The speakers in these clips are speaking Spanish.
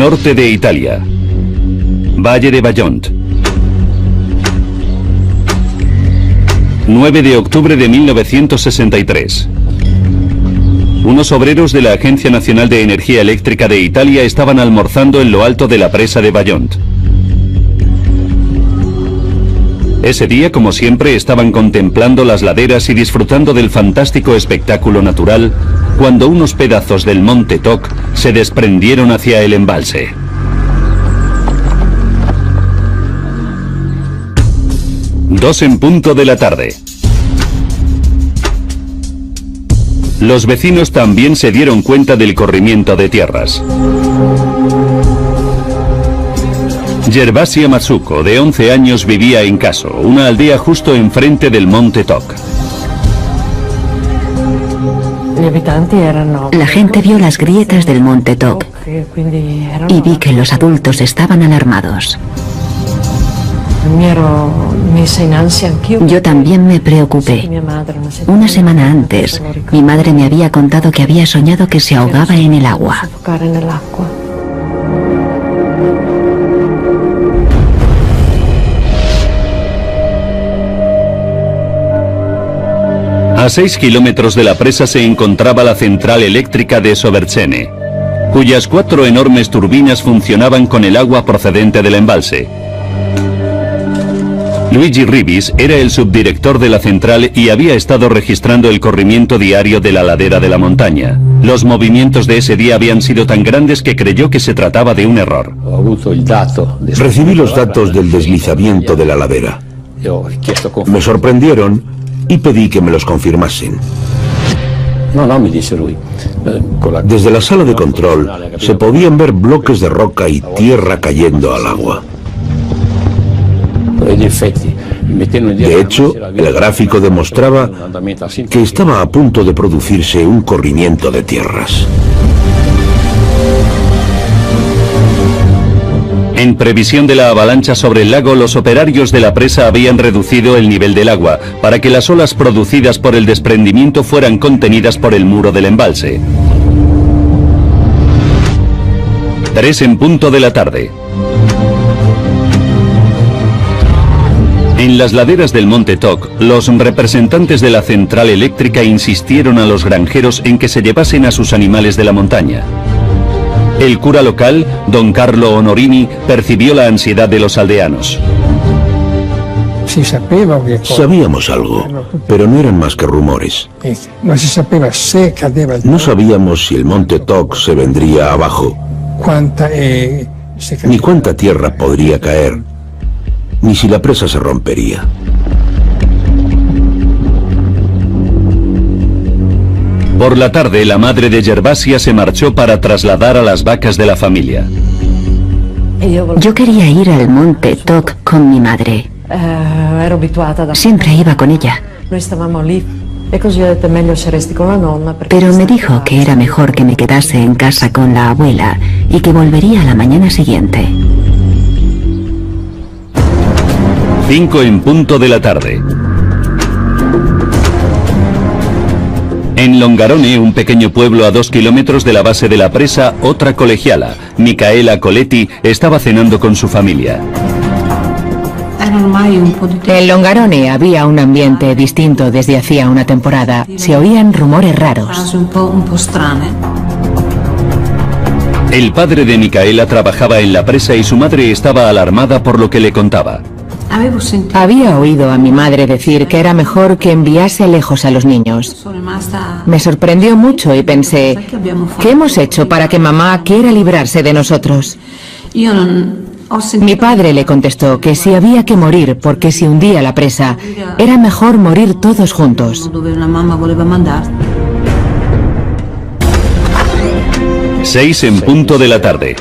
Norte de Italia. Valle de Vajont. 9 de octubre de 1963. Unos obreros de la Agencia Nacional de Energía Eléctrica de Italia estaban almorzando en lo alto de la presa de Vajont. Ese día, como siempre, estaban contemplando las laderas y disfrutando del fantástico espectáculo natural cuando unos pedazos del monte Toc se desprendieron hacia el embalse. Dos en punto de la tarde. Los vecinos también se dieron cuenta del corrimiento de tierras. Gervasia Matsuko, de 11 años, vivía en Caso, una aldea justo enfrente del monte Toc. La gente vio las grietas del monte Toc y vi que los adultos estaban alarmados. Yo también me preocupé. Una semana antes, mi madre me había contado que había soñado que se ahogaba en el agua. A 6 kilómetros de la presa se encontraba la central eléctrica de Sobercene, cuyas 4 enormes turbinas funcionaban con el agua procedente del embalse. Luigi Ribis era el subdirector de la central y había estado registrando el corrimiento diario de la ladera de la montaña. Los movimientos de ese día habían sido tan grandes que creyó que se trataba de un error. Recibí los datos del deslizamiento de la ladera. Me sorprendieron y pedí que me los confirmasen. Desde la sala de control se podían ver bloques de roca y tierra cayendo al agua. De hecho, el gráfico demostraba que estaba a punto de producirse un corrimiento de tierras. En previsión de la avalancha sobre el lago, los operarios de la presa habían reducido el nivel del agua para que las olas producidas por el desprendimiento fueran contenidas por el muro del embalse. 3 en punto de la tarde. En las laderas del monte Toc, los representantes de la central eléctrica insistieron a los granjeros en que se llevasen a sus animales de la montaña. El cura local, don Carlo Honorini, percibió la ansiedad de los aldeanos. Sabíamos algo, pero no eran más que rumores. No sabíamos si el monte Toc se vendría abajo, ni cuánta tierra podría caer, ni si la presa se rompería. Por la tarde, la madre de Gervasia se marchó para trasladar a las vacas de la familia. Yo quería ir al monte Toc con mi madre. Siempre iba con ella. Pero me dijo que era mejor que me quedase en casa con la abuela y que volvería a la mañana siguiente. 5 en punto de la tarde. En Longarone, un pequeño pueblo a 2 kilómetros de la base de la presa, otra colegiala, Micaela Coletti, estaba cenando con su familia. En Longarone había un ambiente distinto desde hacía una temporada. Se oían rumores raros. El padre de Micaela trabajaba en la presa y su madre estaba alarmada por lo que le contaba. Había oído a mi madre decir que era mejor que enviase lejos a los niños. Me sorprendió mucho y pensé, ¿qué hemos hecho para que mamá quiera librarse de nosotros? Mi padre le contestó que si había que morir porque se hundía la presa, era mejor morir todos juntos. 6 en punto de la tarde.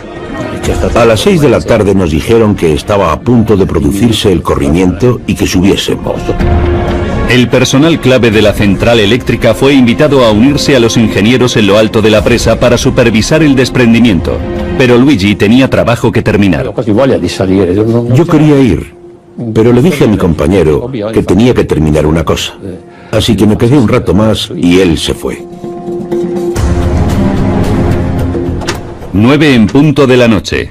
A las 6 de la tarde nos dijeron que estaba a punto de producirse el corrimiento y que subiésemos. El personal clave de la central eléctrica fue invitado a unirse a los ingenieros en lo alto de la presa para supervisar el desprendimiento. Pero Luigi tenía trabajo que terminar. Yo quería ir, pero le dije a mi compañero que tenía que terminar una cosa. Así que me quedé un rato más y él se fue. 9 en punto de la noche.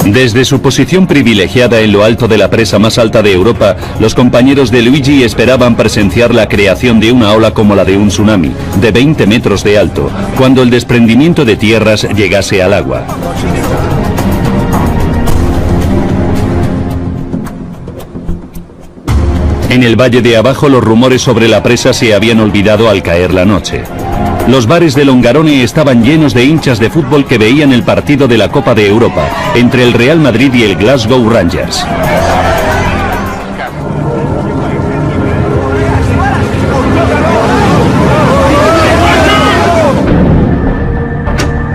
Desde su posición privilegiada en lo alto de la presa más alta de Europa, los compañeros de Luigi esperaban presenciar la creación de una ola como la de un tsunami, de 20 metros de alto, cuando el desprendimiento de tierras llegase al agua. En el valle de abajo los rumores sobre la presa se habían olvidado al caer la noche. Los bares de Longarone estaban llenos de hinchas de fútbol que veían el partido de la Copa de Europa entre el Real Madrid y el Glasgow Rangers.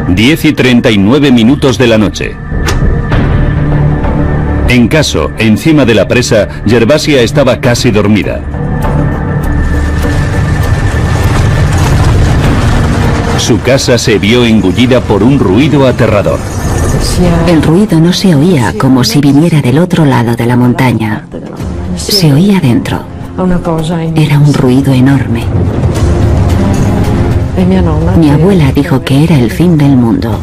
Diez y 39 minutos de la noche. En Caso, encima de la presa, Gervasia estaba casi dormida. Su casa se vio engullida por un ruido aterrador. El ruido no se oía como si viniera del otro lado de la montaña. Se oía dentro. Era un ruido enorme. Mi abuela dijo que era el fin del mundo.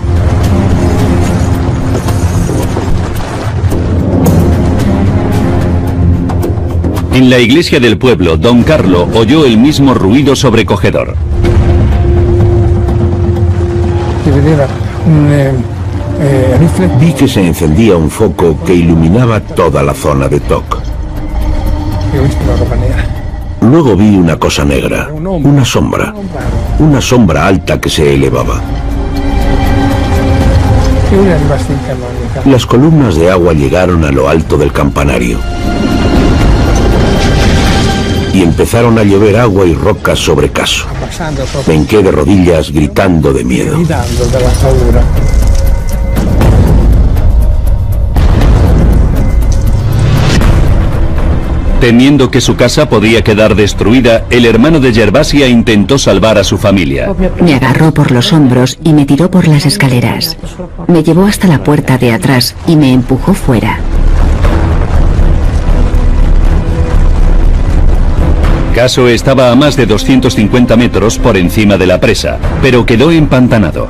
En la iglesia del pueblo, don Carlo oyó el mismo ruido sobrecogedor. Vi que se encendía un foco que iluminaba toda la zona de Toc. Luego vi una cosa negra, una sombra alta que se elevaba. Las columnas de agua llegaron a lo alto del campanario y empezaron a llover agua y rocas sobre Caso. Me hinqué de rodillas gritando de miedo. Temiendo que su casa podía quedar destruida, el hermano de Gervasia intentó salvar a su familia. Me agarró por los hombros y me tiró por las escaleras. Me llevó hasta la puerta de atrás y me empujó fuera. Caso estaba a más de 250 metros por encima de la presa, pero quedó empantanado.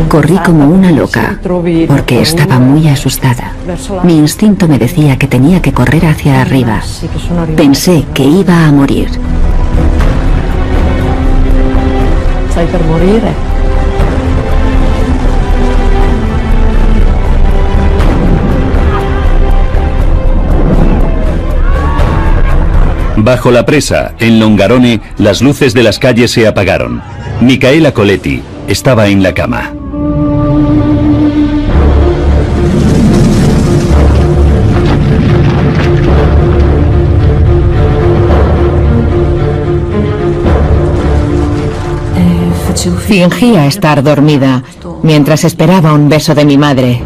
Corrí como una loca, porque estaba muy asustada. Mi instinto me decía que tenía que correr hacia arriba. Pensé que iba a morir. Bajo la presa, en Longarone, las luces de las calles se apagaron. Micaela Coletti estaba en la cama. Fingía estar dormida mientras esperaba un beso de mi madre.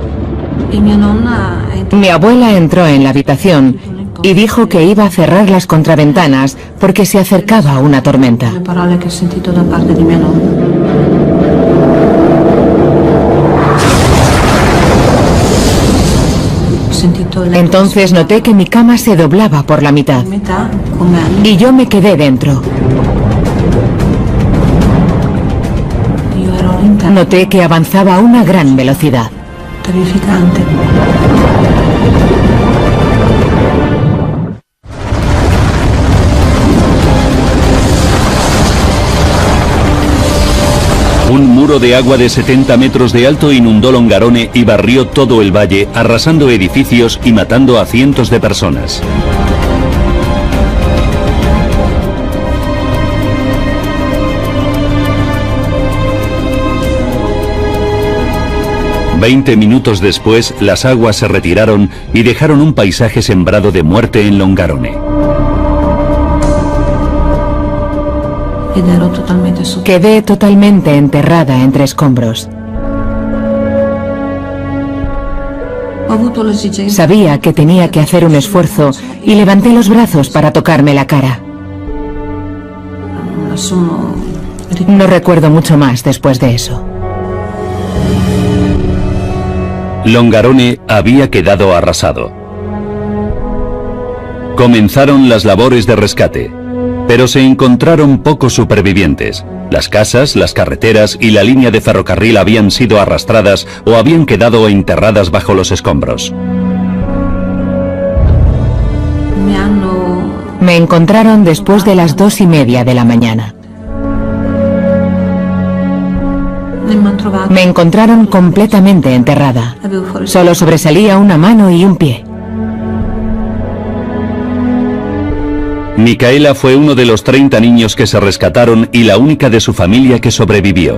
Mi abuela entró en la habitación y dijo que iba a cerrar las contraventanas porque se acercaba una tormenta. Entonces noté que mi cama se doblaba por la mitad y yo me quedé dentro. Noté que avanzaba a una gran velocidad. Un muro de agua de 70 metros de alto inundó Longarone y barrió todo el valle, arrasando edificios y matando a cientos de personas. Veinte minutos después, las aguas se retiraron y dejaron un paisaje sembrado de muerte en Longarone. Quedé totalmente enterrada entre escombros. Sabía que tenía que hacer un esfuerzo y levanté los brazos para tocarme la cara. No recuerdo mucho más después de eso. Longarone había quedado arrasado. Comenzaron las labores de rescate. Pero se encontraron pocos supervivientes. Las casas, las carreteras y la línea de ferrocarril habían sido arrastradas o habían quedado enterradas bajo los escombros. Me encontraron después de las 2:30 de la mañana. Me encontraron completamente enterrada. Solo sobresalía una mano y un pie. Micaela fue uno de los 30 niños que se rescataron y la única de su familia que sobrevivió.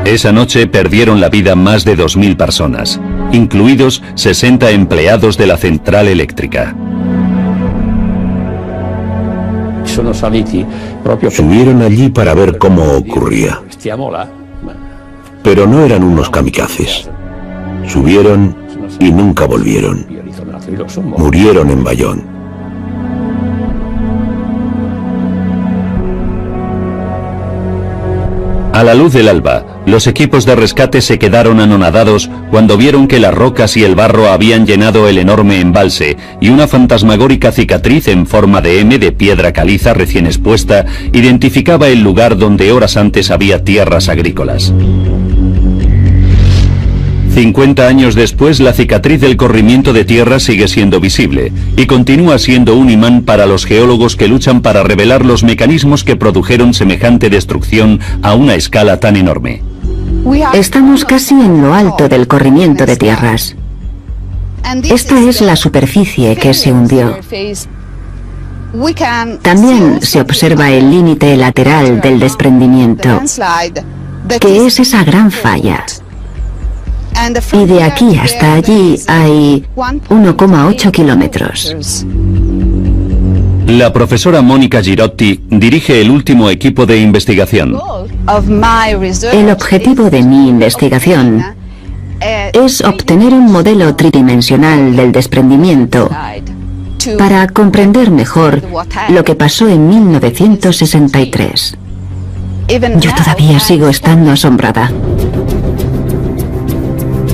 Esa noche perdieron la vida más de 2000 personas, incluidos 60 empleados de la central eléctrica. Subieron allí para ver cómo ocurría. Pero no eran unos kamikazes. Subieron y nunca volvieron. Murieron en Bayón. A la luz del alba, los equipos de rescate se quedaron anonadados cuando vieron que las rocas y el barro habían llenado el enorme embalse y una fantasmagórica cicatriz en forma de M de piedra caliza recién expuesta identificaba el lugar donde horas antes había tierras agrícolas. 50 años después, la cicatriz del corrimiento de tierra sigue siendo visible y continúa siendo un imán para los geólogos que luchan para revelar los mecanismos que produjeron semejante destrucción a una escala tan enorme. Estamos casi en lo alto del corrimiento de tierras. Esta es la superficie que se hundió. También se observa el límite lateral del desprendimiento, que es esa gran falla. Y de aquí hasta allí hay 1,8 kilómetros. La profesora Mónica Girotti dirige el último equipo de investigación. El objetivo de mi investigación es obtener un modelo tridimensional del desprendimiento para comprender mejor lo que pasó en 1963. Yo todavía sigo estando asombrada.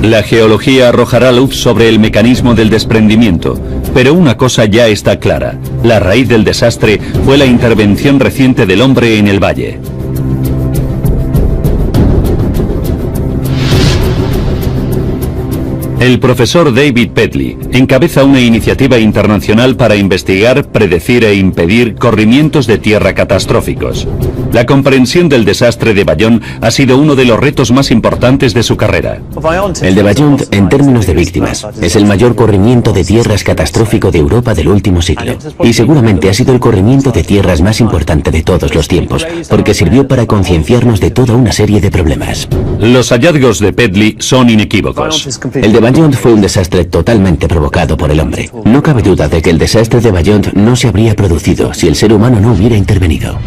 La geología arrojará luz sobre el mecanismo del desprendimiento, pero una cosa ya está clara: la raíz del desastre fue la intervención reciente del hombre en el valle. El profesor David Pedley encabeza una iniciativa internacional para investigar, predecir e impedir corrimientos de tierra catastróficos. La comprensión del desastre de Bayón ha sido uno de los retos más importantes de su carrera. El de Bayón, en términos de víctimas, es el mayor corrimiento de tierras catastrófico de Europa del último siglo. Y seguramente ha sido el corrimiento de tierras más importante de todos los tiempos, porque sirvió para concienciarnos de toda una serie de problemas. Los hallazgos de Pedley son inequívocos. El de Bayón fue un desastre totalmente provocado por el hombre. No cabe duda de que el desastre de Bayón no se habría producido si el ser humano no hubiera intervenido.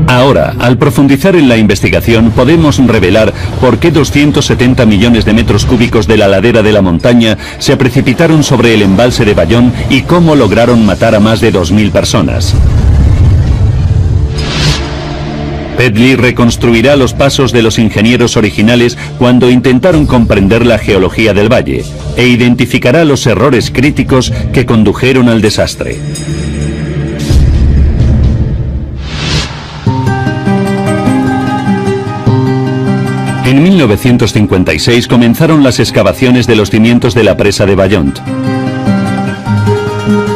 Ahora, al profundizar en la investigación, podemos revelar por qué 270 millones de metros cúbicos de la ladera de la montaña se precipitaron sobre el embalse de Bayón y cómo lograron matar a más de 2000 personas. Pedley reconstruirá los pasos de los ingenieros originales cuando intentaron comprender la geología del valle e identificará los errores críticos que condujeron al desastre. En 1956 comenzaron las excavaciones de los cimientos de la presa de Bayón.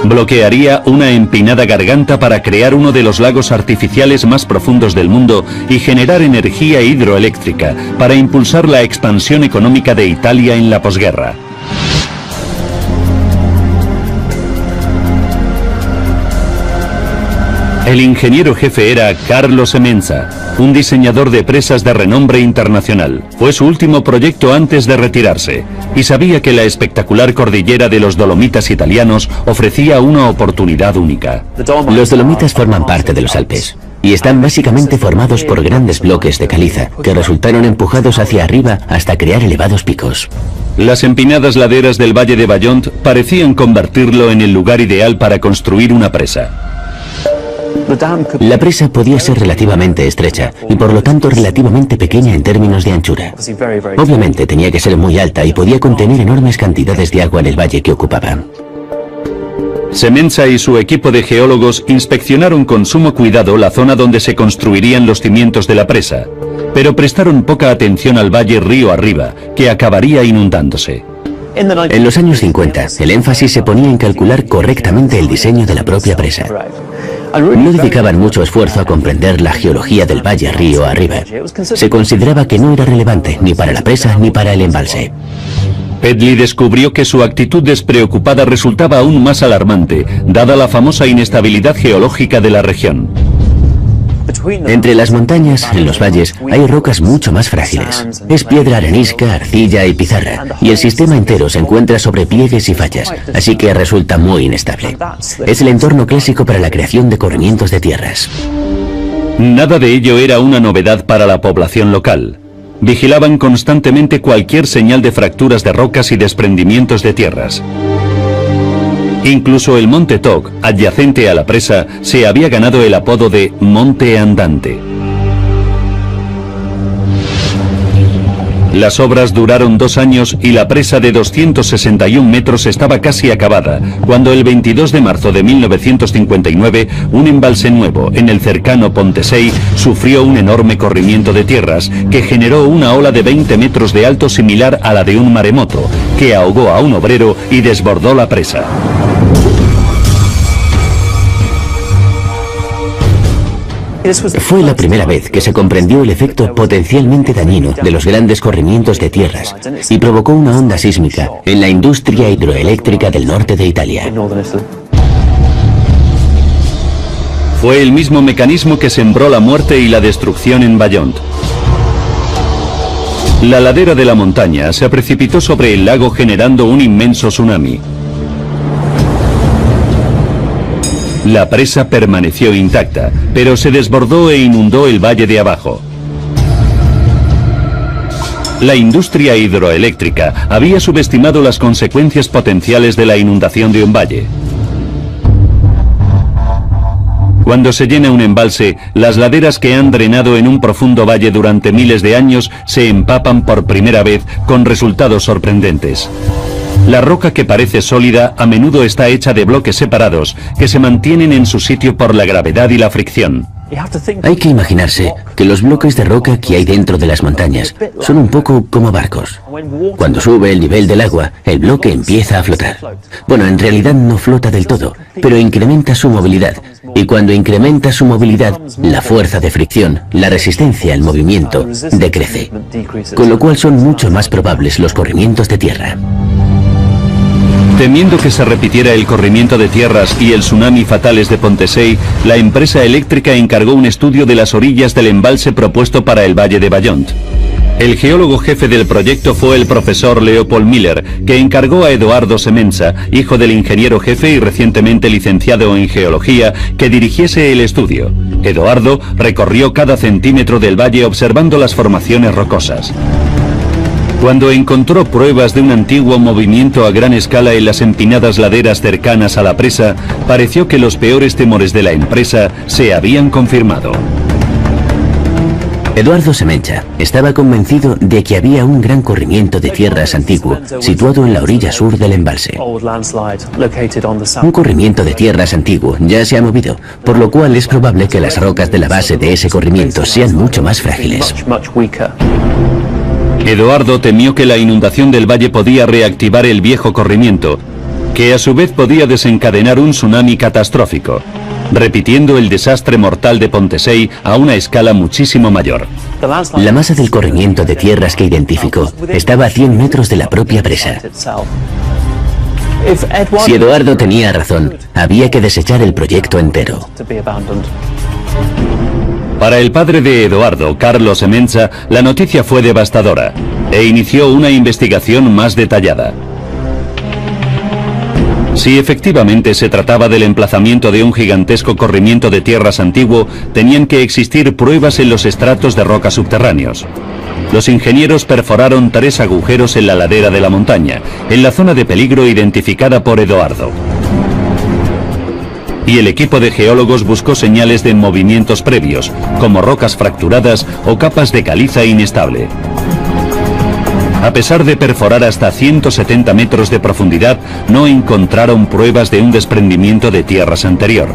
Bloquearía una empinada garganta para crear uno de los lagos artificiales más profundos del mundo y generar energía hidroeléctrica para impulsar la expansión económica de Italia en la posguerra. El ingeniero jefe era Carlo Semenza, un diseñador de presas de renombre internacional. Fue su último proyecto antes de retirarse y sabía que la espectacular cordillera de los Dolomitas italianos ofrecía una oportunidad única. Los Dolomitas forman parte de los Alpes y están básicamente formados por grandes bloques de caliza que resultaron empujados hacia arriba hasta crear elevados picos. Las empinadas laderas del valle de Bayón parecían convertirlo en el lugar ideal para construir una presa. La presa podía ser relativamente estrecha y por lo tanto relativamente pequeña en términos de anchura. Obviamente tenía que ser muy alta y podía contener enormes cantidades de agua en el valle que ocupaba. Semenza y su equipo de geólogos inspeccionaron con sumo cuidado la zona donde se construirían los cimientos de la presa, pero prestaron poca atención al valle río arriba, que acabaría inundándose. En los años 50, el énfasis se ponía en calcular correctamente el diseño de la propia presa. No dedicaban mucho esfuerzo a comprender la geología del valle río arriba. Se consideraba que no era relevante ni para la presa ni para el embalse. Pedley descubrió que su actitud despreocupada resultaba aún más alarmante, dada la famosa inestabilidad geológica de la región. Entre las montañas, en los valles, hay rocas mucho más frágiles. Es piedra arenisca, arcilla y pizarra, y el sistema entero se encuentra sobre pliegues y fallas, así que resulta muy inestable. Es el entorno clásico para la creación de corrimientos de tierras. Nada de ello era una novedad para la población local. Vigilaban constantemente cualquier señal de fracturas de rocas y desprendimientos de tierras. Incluso el monte Toc, adyacente a la presa, se había ganado el apodo de Monte Andante. Las obras duraron 2 años y la presa de 261 metros estaba casi acabada, cuando el 22 de marzo de 1959, un embalse nuevo en el cercano Pontesey sufrió un enorme corrimiento de tierras que generó una ola de 20 metros de alto similar a la de un maremoto, que ahogó a un obrero y desbordó la presa. Fue la primera vez que se comprendió el efecto potencialmente dañino de los grandes corrimientos de tierras y provocó una onda sísmica en la industria hidroeléctrica del norte de Italia. Fue el mismo mecanismo que sembró la muerte y la destrucción en Vajont. La ladera de la montaña se precipitó sobre el lago generando un inmenso tsunami. La presa permaneció intacta, pero se desbordó e inundó el valle de abajo. La industria hidroeléctrica había subestimado las consecuencias potenciales de la inundación de un valle. Cuando se llena un embalse, las laderas que han drenado en un profundo valle durante miles de años se empapan por primera vez con resultados sorprendentes. La roca que parece sólida a menudo está hecha de bloques separados que se mantienen en su sitio por la gravedad y la fricción. Hay que imaginarse que los bloques de roca que hay dentro de las montañas son un poco como barcos. Cuando sube el nivel del agua, el bloque empieza a flotar. Bueno, en realidad no flota del todo, pero incrementa su movilidad. Y cuando incrementa su movilidad, la fuerza de fricción, la resistencia al movimiento, decrece. Con lo cual son mucho más probables los corrimientos de tierra. Temiendo que se repitiera el corrimiento de tierras y el tsunami fatales de Pontesey, la empresa eléctrica encargó un estudio de las orillas del embalse propuesto para el valle de Vajont. El geólogo jefe del proyecto fue el profesor Leopold Miller, que encargó a Edoardo Semenza, hijo del ingeniero jefe y recientemente licenciado en geología, que dirigiese el estudio. Edoardo recorrió cada centímetro del valle observando las formaciones rocosas. Cuando encontró pruebas de un antiguo movimiento a gran escala en las empinadas laderas cercanas a la presa, pareció que los peores temores de la empresa se habían confirmado. Eduardo Semenza estaba convencido de que había un gran corrimiento de tierras antiguo situado en la orilla sur del embalse. Un corrimiento de tierras antiguo ya se ha movido, por lo cual es probable que las rocas de la base de ese corrimiento sean mucho más frágiles. Edoardo temió que la inundación del valle podía reactivar el viejo corrimiento, que a su vez podía desencadenar un tsunami catastrófico, repitiendo el desastre mortal de Pontesey a una escala muchísimo mayor. La masa del corrimiento de tierras que identificó estaba a 100 metros de la propia presa. Si Eduardo tenía razón, había que desechar el proyecto entero. Para el padre de Edoardo, Carlo Semenza, la noticia fue devastadora e inició una investigación más detallada. Si efectivamente se trataba del emplazamiento de un gigantesco corrimiento de tierras antiguo, tenían que existir pruebas en los estratos de roca subterráneos. Los ingenieros perforaron 3 agujeros en la ladera de la montaña, en la zona de peligro identificada por Edoardo. y el equipo de geólogos buscó señales de movimientos previos, como rocas fracturadas o capas de caliza inestable. A pesar de perforar hasta 170 metros de profundidad, no encontraron pruebas de un desprendimiento de tierras anterior.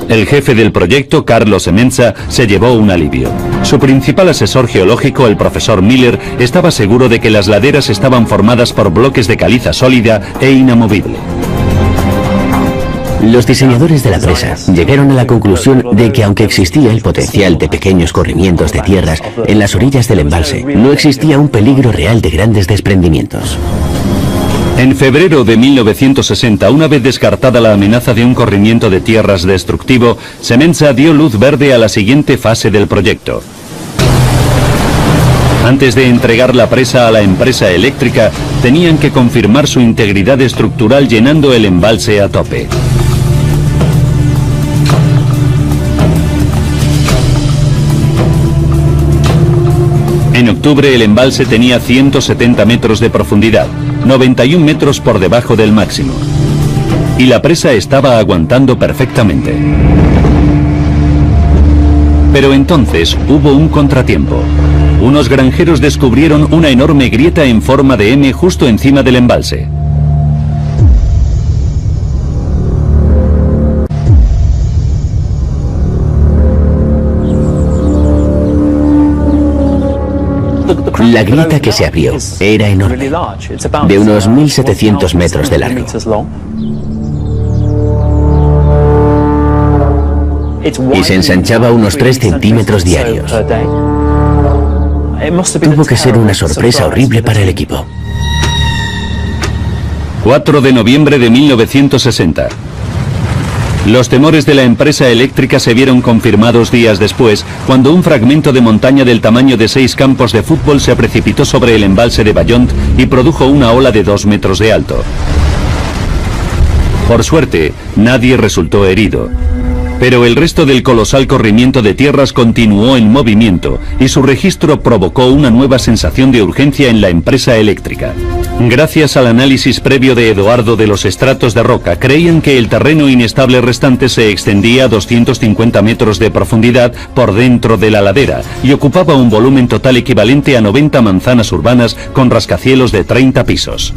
El jefe del proyecto, Carlo Semenza, se llevó un alivio. Su principal asesor geológico, el profesor Miller, estaba seguro de que las laderas estaban formadas por bloques de caliza sólida e inamovible. Los diseñadores de la presa llegaron a la conclusión de que aunque existía el potencial de pequeños corrimientos de tierras en las orillas del embalse, no existía un peligro real de grandes desprendimientos. En febrero de 1960, una vez descartada la amenaza de un corrimiento de tierras destructivo, Semenza dio luz verde a la siguiente fase del proyecto. Antes de entregar la presa a la empresa eléctrica, tenían que confirmar su integridad estructural llenando el embalse a tope. En octubre el embalse tenía 170 metros de profundidad, 91 metros por debajo del máximo. Y la presa estaba aguantando perfectamente. Pero entonces hubo un contratiempo. Unos granjeros descubrieron una enorme grieta en forma de M justo encima del embalse. La grieta que se abrió era enorme, de unos 1.700 metros de largo. Y se ensanchaba unos 3 centímetros diarios. Tuvo que ser una sorpresa horrible para el equipo. 4 de noviembre de 1960. Los temores de la empresa eléctrica se vieron confirmados días después, cuando un fragmento de montaña del tamaño de 6 campos de fútbol se precipitó sobre el embalse de Bayont y produjo una ola de 2 metros de alto. Por suerte, nadie resultó herido. Pero el resto del colosal corrimiento de tierras continuó en movimiento y su registro provocó una nueva sensación de urgencia en la empresa eléctrica. Gracias al análisis previo de Eduardo de los estratos de roca, creían que el terreno inestable restante se extendía a 250 metros de profundidad por dentro de la ladera y ocupaba un volumen total equivalente a 90 manzanas urbanas con rascacielos de 30 pisos.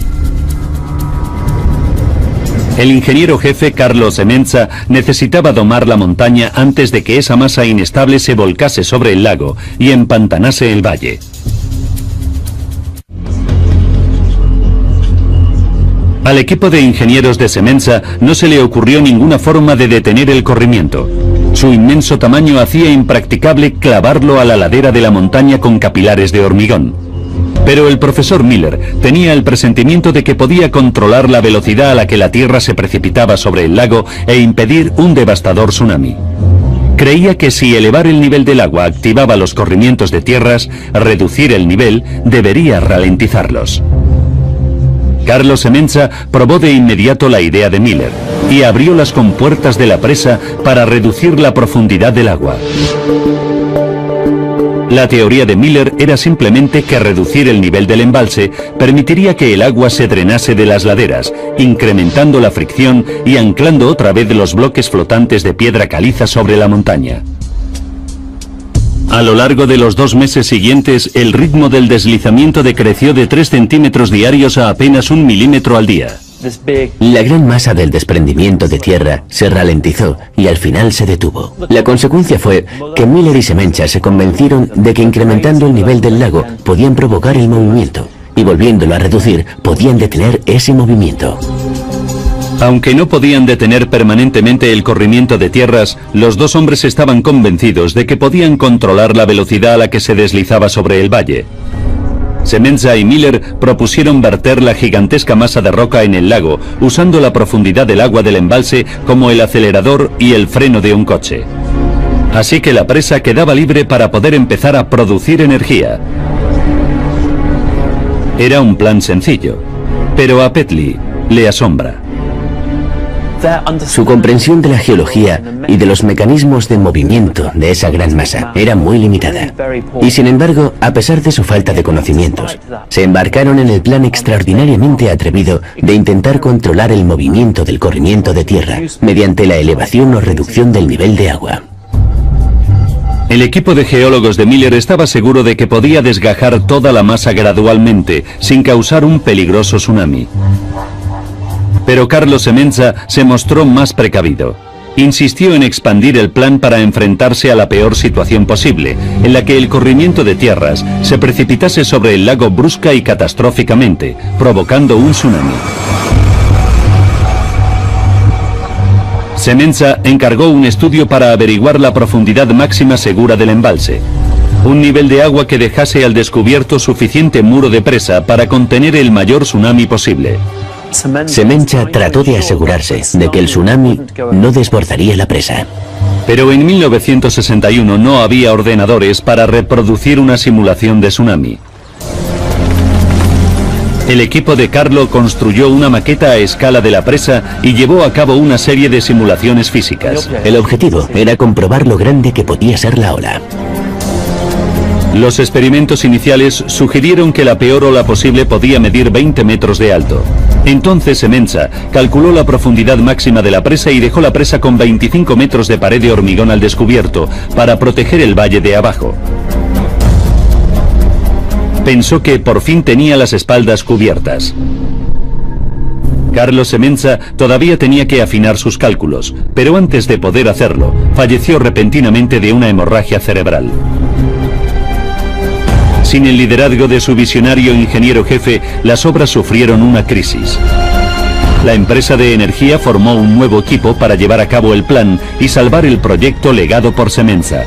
El ingeniero jefe Carlo Semenza necesitaba domar la montaña antes de que esa masa inestable se volcase sobre el lago y empantanase el valle. Al equipo de ingenieros de Semenza no se le ocurrió ninguna forma de detener el corrimiento. Su inmenso tamaño hacía impracticable clavarlo a la ladera de la montaña con capilares de hormigón. Pero el profesor Miller tenía el presentimiento de que podía controlar la velocidad a la que la tierra se precipitaba sobre el lago e impedir un devastador tsunami. Creía que si elevar el nivel del agua activaba los corrimientos de tierras, reducir el nivel debería ralentizarlos. Carlo Semenza probó de inmediato la idea de Miller y abrió las compuertas de la presa para reducir la profundidad del agua. La teoría de Miller era simplemente que reducir el nivel del embalse permitiría que el agua se drenase de las laderas, incrementando la fricción y anclando otra vez los bloques flotantes de piedra caliza sobre la montaña. A lo largo de los 2 meses siguientes, el ritmo del deslizamiento decreció de 3 centímetros diarios a apenas 1 milímetro al día. La gran masa del desprendimiento de tierra se ralentizó y al final se detuvo. La consecuencia fue que Miller y Semenza se convencieron de que incrementando el nivel del lago podían provocar el movimiento y volviéndolo a reducir podían detener ese movimiento. Aunque no podían detener permanentemente el corrimiento de tierras, los dos hombres estaban convencidos de que podían controlar la velocidad a la que se deslizaba sobre el valle. Semenza y Miller propusieron verter la gigantesca masa de roca en el lago, usando la profundidad del agua del embalse como el acelerador y el freno de un coche. Así que la presa quedaba libre para poder empezar a producir energía. Era un plan sencillo, pero a Petley le asombra. Su comprensión de la geología y de los mecanismos de movimiento de esa gran masa era muy limitada. Y sin embargo, a pesar de su falta de conocimientos. Se embarcaron en el plan extraordinariamente atrevido de intentar controlar el movimiento del corrimiento de tierra mediante la elevación o reducción del nivel de agua. El equipo de geólogos de Miller estaba seguro de que podía desgajar toda la masa gradualmente, sin causar un peligroso tsunami. Pero Carlo Semenza se mostró más precavido. Insistió en expandir el plan para enfrentarse a la peor situación posible, en la que el corrimiento de tierras se precipitase sobre el lago brusca y catastróficamente, provocando un tsunami. Semenza encargó un estudio para averiguar la profundidad máxima segura del embalse. Un nivel de agua que dejase al descubierto suficiente muro de presa para contener el mayor tsunami posible. Semenza trató de asegurarse de que el tsunami no desbordaría la presa. Pero en 1961 no había ordenadores para reproducir una simulación de tsunami. El equipo de Carlo construyó una maqueta a escala de la presa y llevó a cabo una serie de simulaciones físicas. El objetivo era comprobar lo grande que podía ser la ola. Los experimentos iniciales sugirieron que la peor ola posible podía medir 20 metros de alto. Entonces Semenza calculó la profundidad máxima de la presa y dejó la presa con 25 metros de pared de hormigón al descubierto para proteger el valle de abajo. Pensó que por fin tenía las espaldas cubiertas. Carlo Semenza todavía tenía que afinar sus cálculos, pero antes de poder hacerlo, falleció repentinamente de una hemorragia cerebral. Sin el liderazgo de su visionario ingeniero jefe, las obras sufrieron una crisis. La empresa de energía formó un nuevo equipo para llevar a cabo el plan y salvar el proyecto legado por Semenza.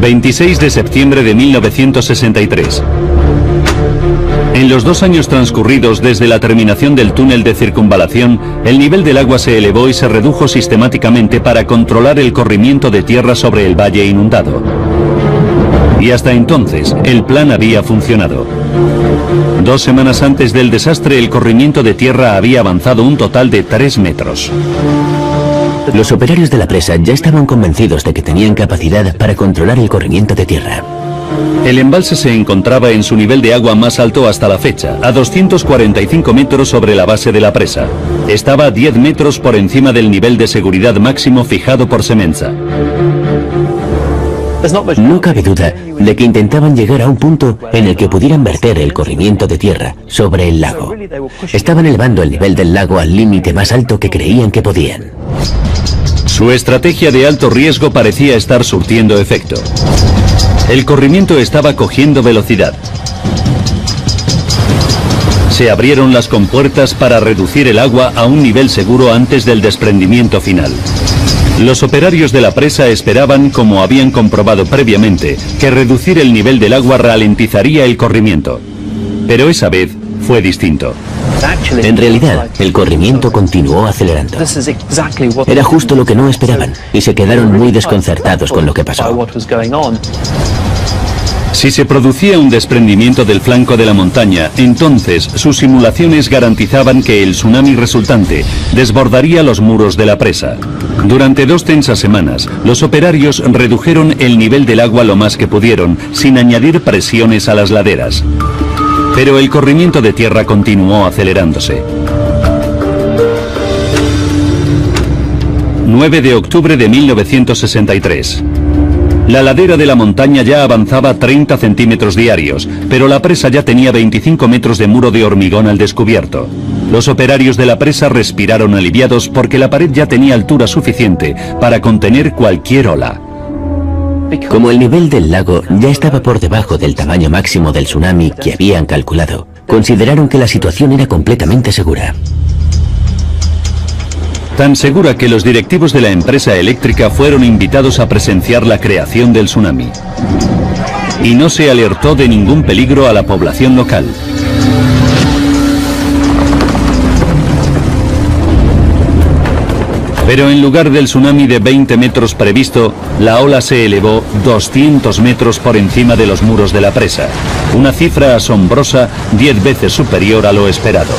...26 de septiembre de 1963. En los 2 años transcurridos desde la terminación del túnel de circunvalación, el nivel del agua se elevó y se redujo sistemáticamente para controlar el corrimiento de tierra sobre el valle inundado. Y hasta entonces, el plan había funcionado. 2 semanas antes del desastre, el corrimiento de tierra había avanzado un total de 3 metros. Los operarios de la presa ya estaban convencidos de que tenían capacidad para controlar el corrimiento de tierra. El embalse se encontraba en su nivel de agua más alto hasta la fecha, a 245 metros sobre la base de la presa. Estaba a 10 metros por encima del nivel de seguridad máximo fijado por Semenza. No cabe duda de que intentaban llegar a un punto en el que pudieran verter el corrimiento de tierra sobre el lago. Estaban elevando el nivel del lago al límite más alto que creían que podían. Su estrategia de alto riesgo parecía estar surtiendo efecto. El corrimiento estaba cogiendo velocidad. Se abrieron las compuertas para reducir el agua a un nivel seguro antes del desprendimiento final. Los operarios de la presa esperaban, como habían comprobado previamente, que reducir el nivel del agua ralentizaría el corrimiento. Pero esa vez fue distinto. En realidad, el corrimiento continuó acelerando. Era justo lo que no esperaban, y se quedaron muy desconcertados con lo que pasó. Si se producía un desprendimiento del flanco de la montaña, entonces sus simulaciones garantizaban que el tsunami resultante desbordaría los muros de la presa. Durante 2 tensas semanas, los operarios redujeron el nivel del agua lo más que pudieron, sin añadir presiones a las laderas. Pero el corrimiento de tierra continuó acelerándose. 9 de octubre de 1963. La ladera de la montaña ya avanzaba 30 centímetros diarios, pero la presa ya tenía 25 metros de muro de hormigón al descubierto. Los operarios de la presa respiraron aliviados porque la pared ya tenía altura suficiente para contener cualquier ola. Como el nivel del lago ya estaba por debajo del tamaño máximo del tsunami que habían calculado, consideraron que la situación era completamente segura. Tan segura que los directivos de la empresa eléctrica fueron invitados a presenciar la creación del tsunami. Y no se alertó de ningún peligro a la población local. Pero en lugar del tsunami de 20 metros previsto, la ola se elevó 200 metros por encima de los muros de la presa. Una cifra asombrosa, 10 veces superior a lo esperado.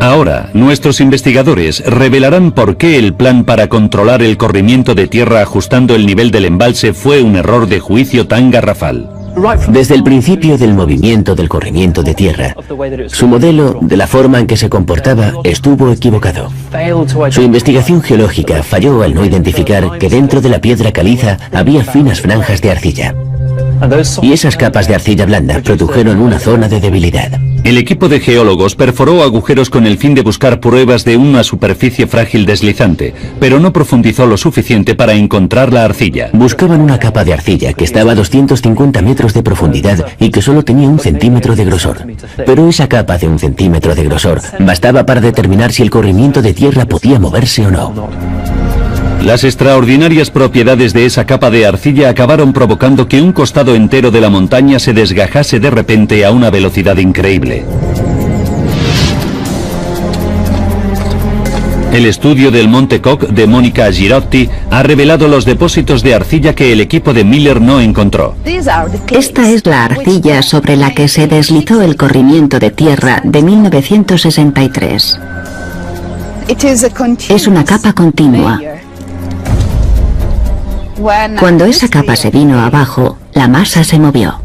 Ahora, nuestros investigadores revelarán por qué el plan para controlar el corrimiento de tierra ajustando el nivel del embalse fue un error de juicio tan garrafal. Desde el principio del movimiento del corrimiento de tierra, su modelo, de la forma en que se comportaba, estuvo equivocado. Su investigación geológica falló al no identificar que dentro de la piedra caliza había finas franjas de arcilla. Y esas capas de arcilla blanda produjeron una zona de debilidad. El equipo de geólogos perforó agujeros con el fin de buscar pruebas de una superficie frágil deslizante, pero no profundizó lo suficiente para encontrar la arcilla. Buscaban una capa de arcilla que estaba a 250 metros de profundidad y que solo tenía 1 centímetro de grosor. Pero esa capa de 1 centímetro de grosor bastaba para determinar si el corrimiento de tierra podía moverse o no. Las extraordinarias propiedades de esa capa de arcilla acabaron provocando que un costado entero de la montaña se desgajase de repente a una velocidad increíble. El estudio del Monte Koch de Monica Girotti ha revelado los depósitos de arcilla que el equipo de Miller no encontró. Esta es la arcilla sobre la que se deslizó el corrimiento de tierra de 1963. Es una capa continua. Cuando esa capa se vino abajo, la masa se movió.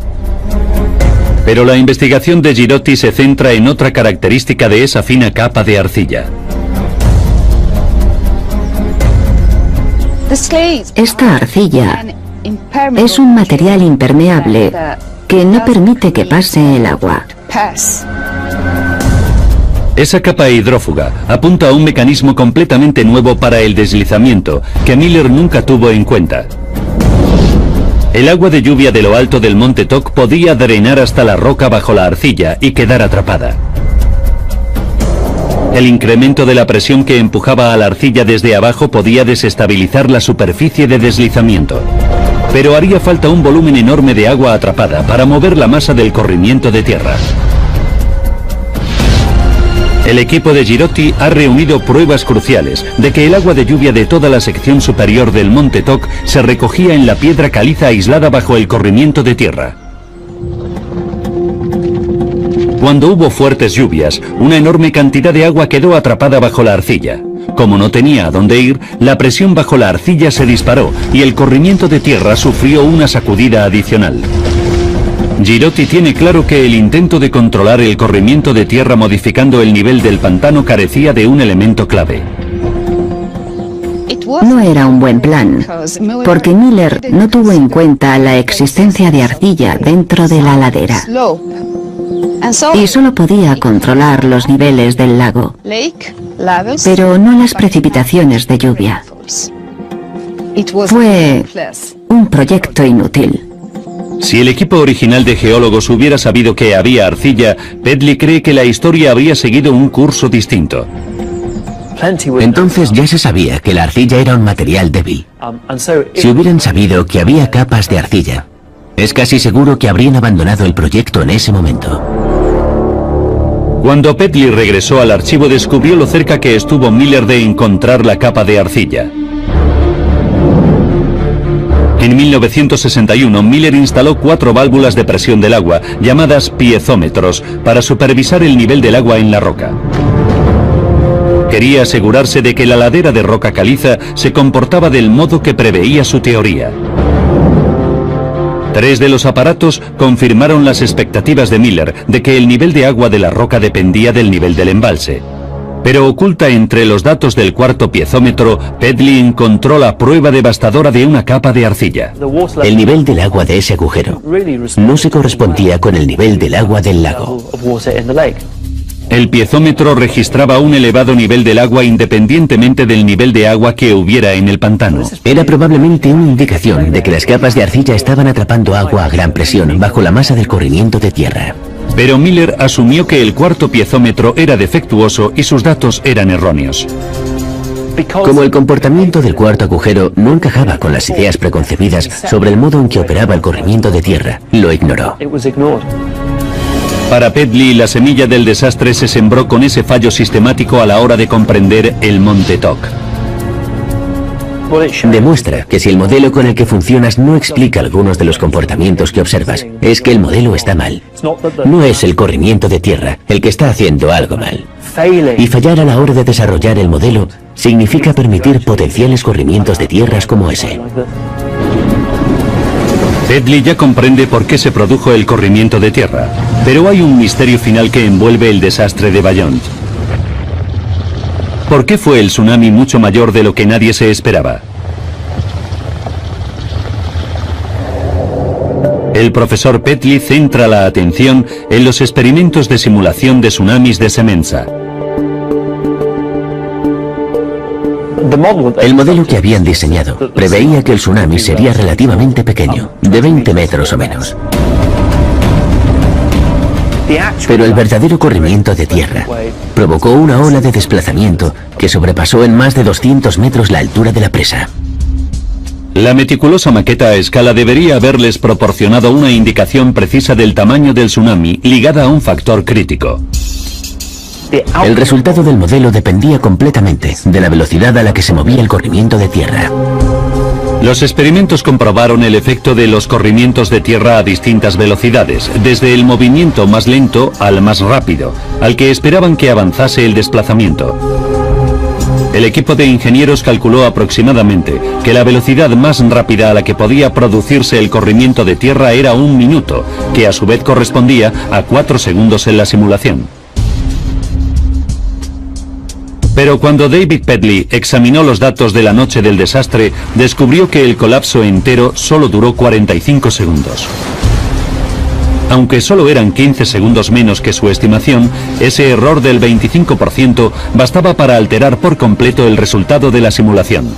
Pero la investigación de Girotti se centra en otra característica de esa fina capa de arcilla. Esta arcilla es un material impermeable que no permite que pase el agua. Esa capa hidrófuga apunta a un mecanismo completamente nuevo para el deslizamiento que Miller nunca tuvo en cuenta. El agua de lluvia de lo alto del Monte Koch podía drenar hasta la roca bajo la arcilla y quedar atrapada. El incremento de la presión que empujaba a la arcilla desde abajo podía desestabilizar la superficie de deslizamiento. Pero haría falta un volumen enorme de agua atrapada para mover la masa del corrimiento de tierra. El equipo de Girotti ha reunido pruebas cruciales de que el agua de lluvia de toda la sección superior del Monte Koch se recogía en la piedra caliza aislada bajo el corrimiento de tierra. Cuando hubo fuertes lluvias, una enorme cantidad de agua quedó atrapada bajo la arcilla. Como no tenía a dónde ir, la presión bajo la arcilla se disparó y el corrimiento de tierra sufrió una sacudida adicional. Girotti tiene claro que el intento de controlar el corrimiento de tierra modificando el nivel del pantano carecía de un elemento clave. No era un buen plan, porque Miller no tuvo en cuenta la existencia de arcilla dentro de la ladera. Y solo podía controlar los niveles del lago, pero no las precipitaciones de lluvia. Fue un proyecto inútil. Si el equipo original de geólogos hubiera sabido que había arcilla, Pedley cree que la historia habría seguido un curso distinto. Entonces ya se sabía que la arcilla era un material débil. Si hubieran sabido que había capas de arcilla, es casi seguro que habrían abandonado el proyecto en ese momento. Cuando Pedley regresó al archivo, descubrió lo cerca que estuvo Miller de encontrar la capa de arcilla. En 1961, Miller instaló 4 válvulas de presión del agua, llamadas piezómetros, para supervisar el nivel del agua en la roca. Quería asegurarse de que la ladera de roca caliza se comportaba del modo que preveía su teoría. 3 de los aparatos confirmaron las expectativas de Miller de que el nivel de agua de la roca dependía del nivel del embalse. Pero oculta entre los datos del cuarto piezómetro, Pedley encontró la prueba devastadora de una capa de arcilla. El nivel del agua de ese agujero no se correspondía con el nivel del agua del lago. El piezómetro registraba un elevado nivel del agua independientemente del nivel de agua que hubiera en el pantano. Era probablemente una indicación de que las capas de arcilla estaban atrapando agua a gran presión bajo la masa del corrimiento de tierra. Pero Miller asumió que el cuarto piezómetro era defectuoso y sus datos eran erróneos. Como el comportamiento del cuarto agujero no encajaba con las ideas preconcebidas sobre el modo en que operaba el corrimiento de tierra, lo ignoró. Para Pedley, la semilla del desastre se sembró con ese fallo sistemático a la hora de comprender el Monte Koch. Demuestra que si el modelo con el que funcionas no explica algunos de los comportamientos que observas, es que el modelo está mal. No es el corrimiento de tierra el que está haciendo algo mal. Y fallar a la hora de desarrollar el modelo significa permitir potenciales corrimientos de tierras como ese. Pedley ya comprende por qué se produjo el corrimiento de tierra, pero hay un misterio final que envuelve el desastre de Bayonne. ¿Por qué fue el tsunami mucho mayor de lo que nadie se esperaba? El profesor Pedley centra la atención en los experimentos de simulación de tsunamis de Semenza. El modelo que habían diseñado preveía que el tsunami sería relativamente pequeño, de 20 metros o menos. Pero el verdadero corrimiento de tierra provocó una ola de desplazamiento que sobrepasó en más de 200 metros la altura de la presa. La meticulosa maqueta a escala debería haberles proporcionado una indicación precisa del tamaño del tsunami ligada a un factor crítico. El resultado del modelo dependía completamente de la velocidad a la que se movía el corrimiento de tierra. Los experimentos comprobaron el efecto de los corrimientos de tierra a distintas velocidades, desde el movimiento más lento al más rápido, al que esperaban que avanzase el desplazamiento. El equipo de ingenieros calculó aproximadamente que la velocidad más rápida a la que podía producirse el corrimiento de tierra era 1 minuto, que a su vez correspondía a 4 segundos en la simulación. Pero cuando David Pedley examinó los datos de la noche del desastre, descubrió que el colapso entero solo duró 45 segundos. Aunque solo eran 15 segundos menos que su estimación, ese error del 25% bastaba para alterar por completo el resultado de la simulación.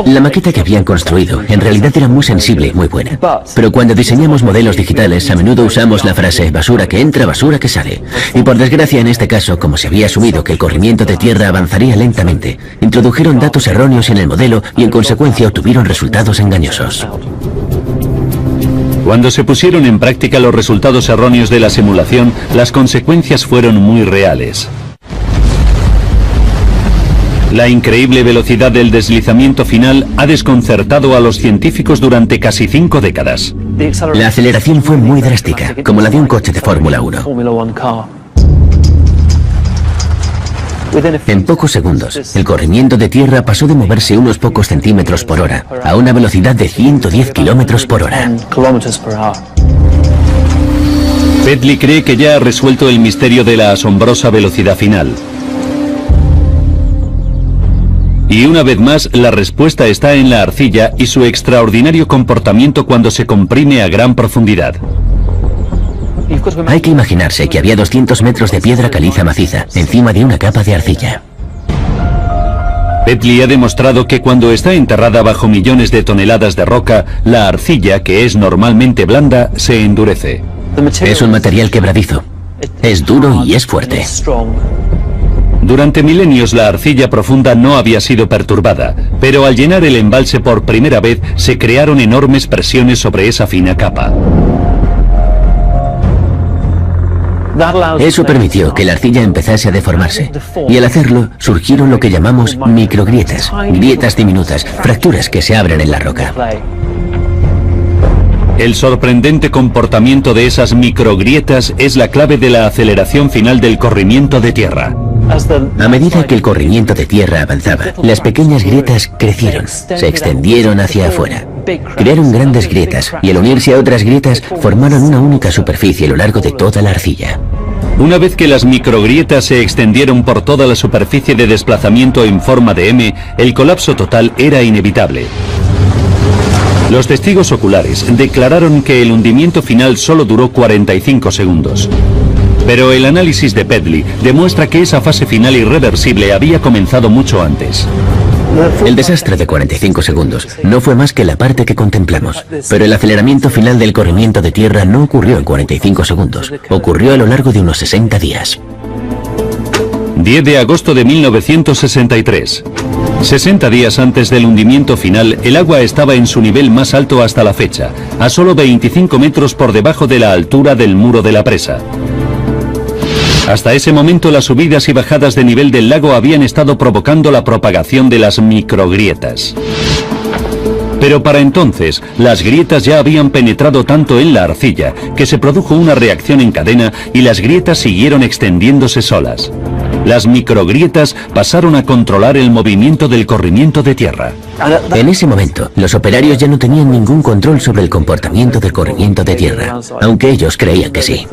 La maqueta que habían construido en realidad era muy sensible y muy buena. Pero cuando diseñamos modelos digitales, a menudo usamos la frase basura que entra, basura que sale. Y por desgracia en este caso, como se había asumido que el corrimiento de tierra avanzaría lentamente, introdujeron datos erróneos en el modelo y en consecuencia obtuvieron resultados engañosos. Cuando se pusieron en práctica los resultados erróneos de la simulación, las consecuencias fueron muy reales. La increíble velocidad del deslizamiento final ha desconcertado a los científicos durante casi 5 décadas. La aceleración fue muy drástica, como la de un coche de Fórmula 1. En pocos segundos, el corrimiento de tierra pasó de moverse unos pocos centímetros por hora a una velocidad de 110 kilómetros por hora. Pedley cree que ya ha resuelto el misterio de la asombrosa velocidad final. Y una vez más, la respuesta está en la arcilla y su extraordinario comportamiento cuando se comprime a gran profundidad. Hay que imaginarse que había 200 metros de piedra caliza maciza encima de una capa de arcilla. Pedley ha demostrado que cuando está enterrada bajo millones de toneladas de roca, la arcilla, que es normalmente blanda, se endurece. Es un material quebradizo. Es duro y es fuerte. Durante milenios la arcilla profunda no había sido perturbada, pero al llenar el embalse por primera vez se crearon enormes presiones sobre esa fina capa. Eso permitió que la arcilla empezase a deformarse, y al hacerlo surgieron lo que llamamos microgrietas, grietas diminutas, fracturas que se abren en la roca. El sorprendente comportamiento de esas microgrietas es la clave de la aceleración final del corrimiento de tierra. A medida que el corrimiento de tierra avanzaba, las pequeñas grietas crecieron, se extendieron hacia afuera. Crearon grandes grietas y al unirse a otras grietas formaron una única superficie a lo largo de toda la arcilla. Una vez que las microgrietas se extendieron por toda la superficie de desplazamiento en forma de M, el colapso total era inevitable. Los testigos oculares declararon que el hundimiento final solo duró 45 segundos. Pero el análisis de Pedley demuestra que esa fase final irreversible había comenzado mucho antes. El desastre de 45 segundos no fue más que la parte que contemplamos, pero el aceleramiento final del corrimiento de tierra no ocurrió en 45 segundos, ocurrió a lo largo de unos 60 días. 10 de agosto de 1963. 60 días antes del hundimiento final, el agua estaba en su nivel más alto hasta la fecha, a solo 25 metros por debajo de la altura del muro de la presa. Hasta ese momento las subidas y bajadas de nivel del lago habían estado provocando la propagación de las microgrietas. Pero para entonces, las grietas ya habían penetrado tanto en la arcilla que se produjo una reacción en cadena y las grietas siguieron extendiéndose solas. Las microgrietas pasaron a controlar el movimiento del corrimiento de tierra. En ese momento, los operarios ya no tenían ningún control sobre el comportamiento del corrimiento de tierra, aunque ellos creían que sí.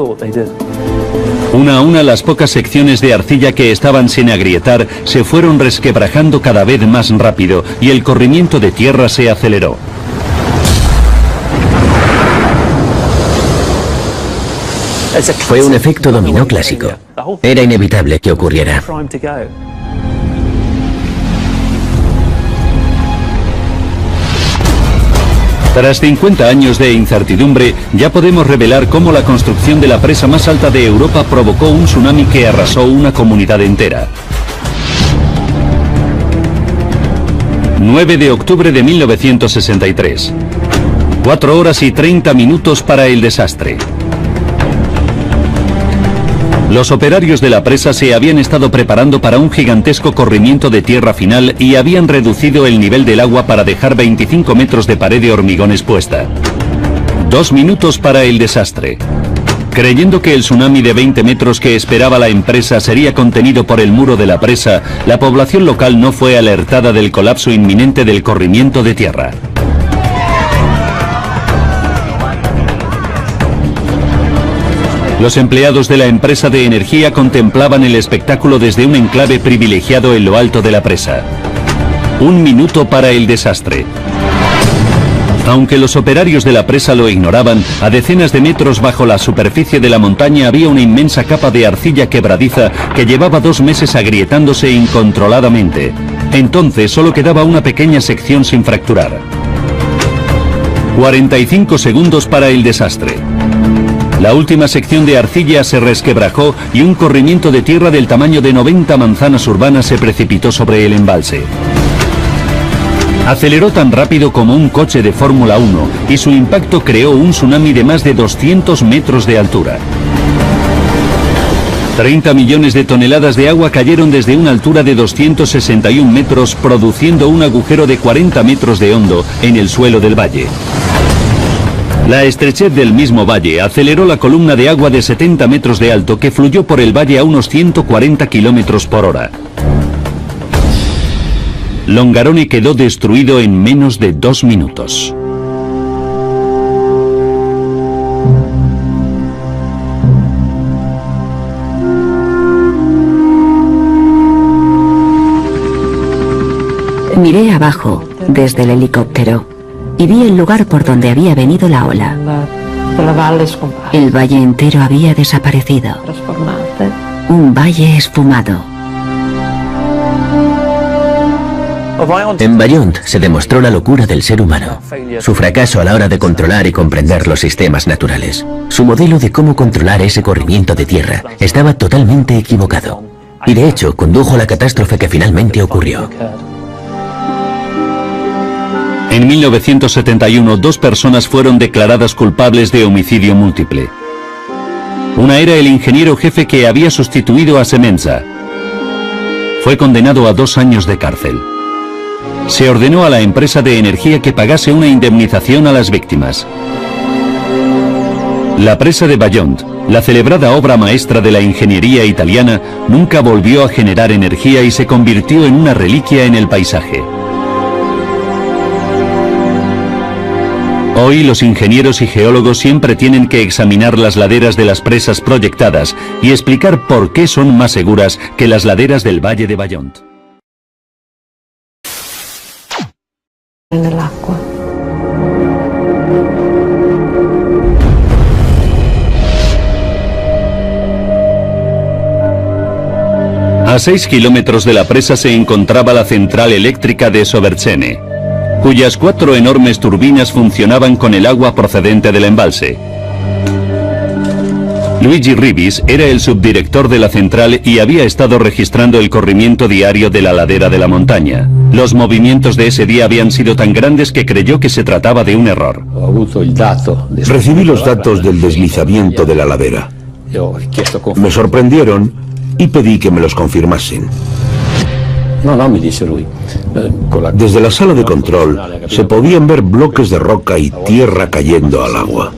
Una a una, las pocas secciones de arcilla que estaban sin agrietar se fueron resquebrajando cada vez más rápido y el corrimiento de tierra se aceleró. Fue un efecto dominó clásico. Era inevitable que ocurriera. Tras 50 años de incertidumbre, ya podemos revelar cómo la construcción de la presa más alta de Europa provocó un tsunami que arrasó una comunidad entera. 9 de octubre de 1963. 4 horas y 30 minutos para el desastre. Los operarios de la presa se habían estado preparando para un gigantesco corrimiento de tierra final y habían reducido el nivel del agua para dejar 25 metros de pared de hormigón expuesta. 2 minutos para el desastre. Creyendo que el tsunami de 20 metros que esperaba la empresa sería contenido por el muro de la presa, la población local no fue alertada del colapso inminente del corrimiento de tierra. Los empleados de la empresa de energía contemplaban el espectáculo desde un enclave privilegiado en lo alto de la presa. 1 minuto para el desastre. Aunque los operarios de la presa lo ignoraban, a decenas de metros bajo la superficie de la montaña había una inmensa capa de arcilla quebradiza que llevaba 2 meses agrietándose incontroladamente. Entonces solo quedaba una pequeña sección sin fracturar. 45 segundos para el desastre. La última sección de arcilla se resquebrajó y un corrimiento de tierra del tamaño de 90 manzanas urbanas se precipitó sobre el embalse. Aceleró tan rápido como un coche de Fórmula 1 y su impacto creó un tsunami de más de 200 metros de altura. 30 millones de toneladas de agua cayeron desde una altura de 261 metros, produciendo un agujero de 40 metros de hondo en el suelo del valle. La estrechez del mismo valle aceleró la columna de agua de 70 metros de alto que fluyó por el valle a unos 140 kilómetros por hora. Longarone quedó destruido en menos de 2 minutos. Miré abajo, desde el helicóptero, y vi el lugar por donde había venido la ola. El valle entero había desaparecido. Un valle esfumado. En Bayont se demostró la locura del ser humano, su fracaso a la hora de controlar y comprender los sistemas naturales. Su modelo de cómo controlar ese corrimiento de tierra estaba totalmente equivocado, y de hecho condujo a la catástrofe que finalmente ocurrió. En 1971, 2 personas fueron declaradas culpables de homicidio múltiple. Una era el ingeniero jefe que había sustituido a Semenza. Fue condenado a 2 años de cárcel. Se ordenó a la empresa de energía que pagase una indemnización a las víctimas. La presa de Bayont, la celebrada obra maestra de la ingeniería italiana, nunca volvió a generar energía y se convirtió en una reliquia en el paisaje. Hoy los ingenieros y geólogos siempre tienen que examinar las laderas de las presas proyectadas y explicar por qué son más seguras que las laderas del Valle de Bayont. A 6 kilómetros de la presa se encontraba la central eléctrica de Sobercene, cuyas 4 enormes turbinas funcionaban con el agua procedente del embalse. Luigi Ribis era el subdirector de la central y había estado registrando el corrimiento diario de la ladera de la montaña. Los movimientos de ese día habían sido tan grandes que creyó que se trataba de un error. Recibí los datos del deslizamiento de la ladera. Me sorprendieron y pedí que me los confirmasen. Desde la sala de control se podían ver bloques de roca y tierra cayendo al agua.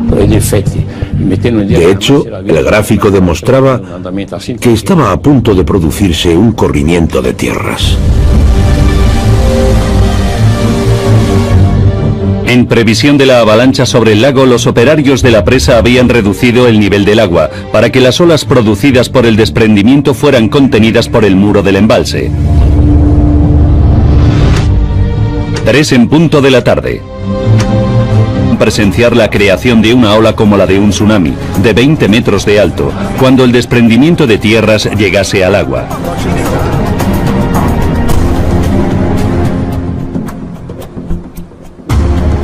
De hecho, el gráfico demostraba que estaba a punto de producirse un corrimiento de tierras. En previsión de la avalancha sobre el lago, los operarios de la presa habían reducido el nivel del agua para que las olas producidas por el desprendimiento fueran contenidas por el muro del embalse. 3 en punto de la tarde. Presenciar la creación de una ola como la de un tsunami, de 20 metros de alto, cuando el desprendimiento de tierras llegase al agua.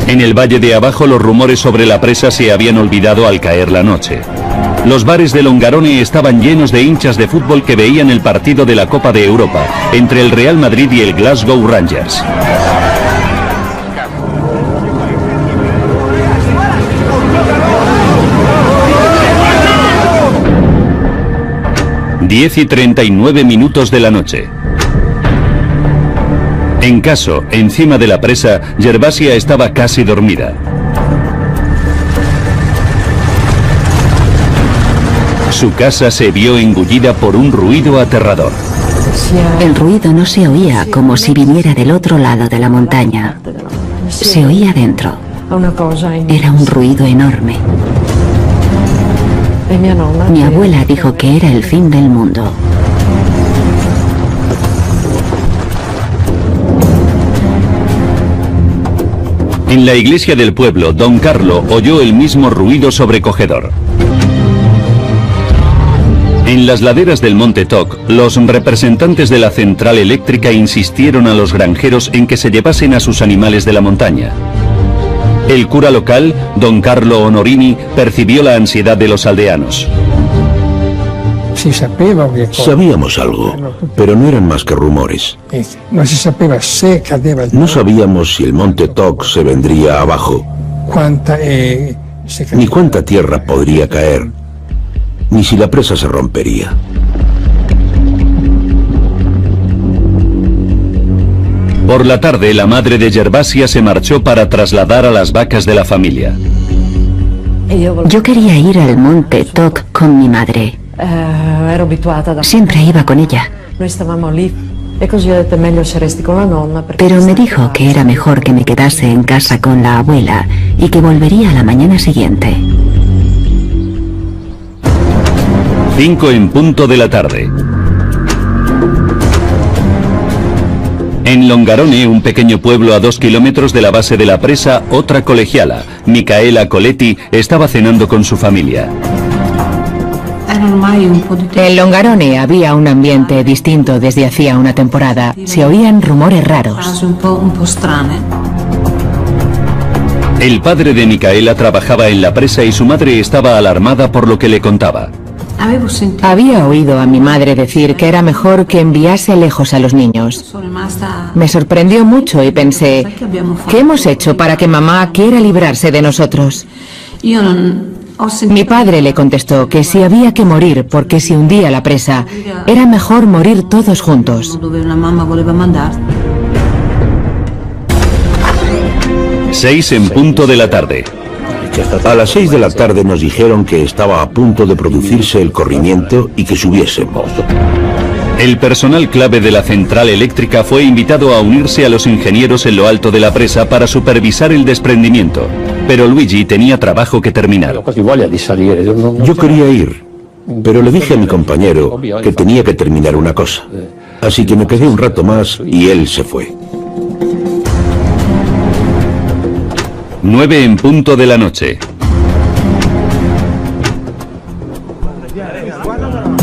En el valle de abajo los rumores sobre la presa se habían olvidado al caer la noche. Los bares de Longarone estaban llenos de hinchas de fútbol que veían el partido de la Copa de Europa entre el Real Madrid y el Glasgow Rangers. Diez y 39 minutos de la noche. En Caso, encima de la presa, Gervasia estaba casi dormida. Su casa se vio engullida por un ruido aterrador. El ruido no se oía como si viniera del otro lado de la montaña. Se oía dentro. Era un ruido enorme. Mi abuela dijo que era el fin del mundo. En la iglesia del pueblo, don Carlo oyó el mismo ruido sobrecogedor. En las laderas del Monte Toc, los representantes de la central eléctrica insistieron a los granjeros en que se llevasen a sus animales de la montaña. El cura local, don Carlo Onorini, percibió la ansiedad de los aldeanos. Sabíamos algo, pero no eran más que rumores. No sabíamos si el Monte Toc se vendría abajo, ni cuánta tierra podría caer, ni si la presa se rompería. Por la tarde, la madre de Gervasia se marchó para trasladar a las vacas de la familia. Yo quería ir al Monte Toc con mi madre. Siempre iba con ella. Pero me dijo que era mejor que me quedase en casa con la abuela y que volvería a la mañana siguiente. 5 en punto de la tarde. En Longarone, un pequeño pueblo a 2 kilómetros de la base de la presa, otra colegiala, Micaela Coletti, estaba cenando con su familia. En Longarone había un ambiente distinto desde hacía una temporada. Se oían rumores raros. El padre de Micaela trabajaba en la presa y su madre estaba alarmada por lo que le contaba. Había oído a mi madre decir que era mejor que enviase lejos a los niños. Me sorprendió mucho y pensé, ¿qué hemos hecho para que mamá quiera librarse de nosotros? Mi padre le contestó que si había que morir porque se hundía la presa, era mejor morir todos juntos. 6 en punto de la tarde. A las 6 de la tarde nos dijeron que estaba a punto de producirse el corrimiento y que subiésemos. El personal clave de la central eléctrica fue invitado a unirse a los ingenieros en lo alto de la presa para supervisar el desprendimiento. Pero Luigi tenía trabajo que terminar. Yo quería ir, pero le dije a mi compañero que tenía que terminar una cosa. Así que me quedé un rato más y él se fue. 9 en punto de la noche.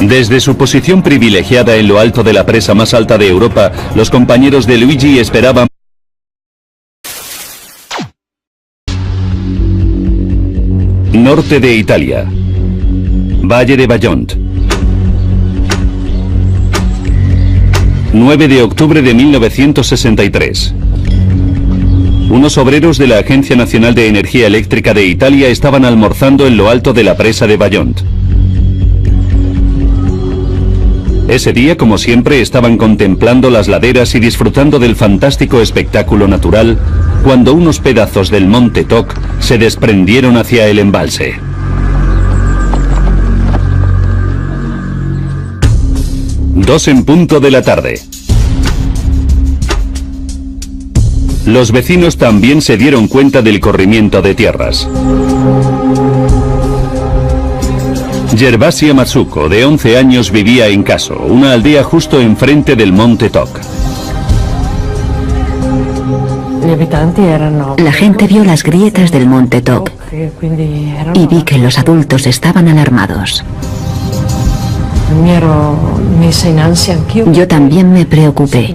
Desde su posición privilegiada en lo alto de la presa más alta de Europa, los compañeros de Luigi esperaban. Norte de Italia. Valle de Vajont. 9 de octubre de 1963. Unos obreros de la Agencia Nacional de Energía Eléctrica de Italia estaban almorzando en lo alto de la presa de Vajont. Ese día, como siempre, estaban contemplando las laderas y disfrutando del fantástico espectáculo natural cuando unos pedazos del monte Toc se desprendieron hacia el embalse. Dos en punto de la tarde. Los vecinos también se dieron cuenta del corrimiento de tierras. Gervasia Matsuko, de 11 años, vivía en Kaso, una aldea justo enfrente del monte Toc. La gente vio las grietas del monte Toc y vi que los adultos estaban alarmados. Yo también me preocupé.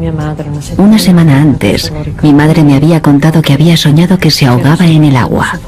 Una semana antes, mi madre me había contado que había soñado que se ahogaba en el agua.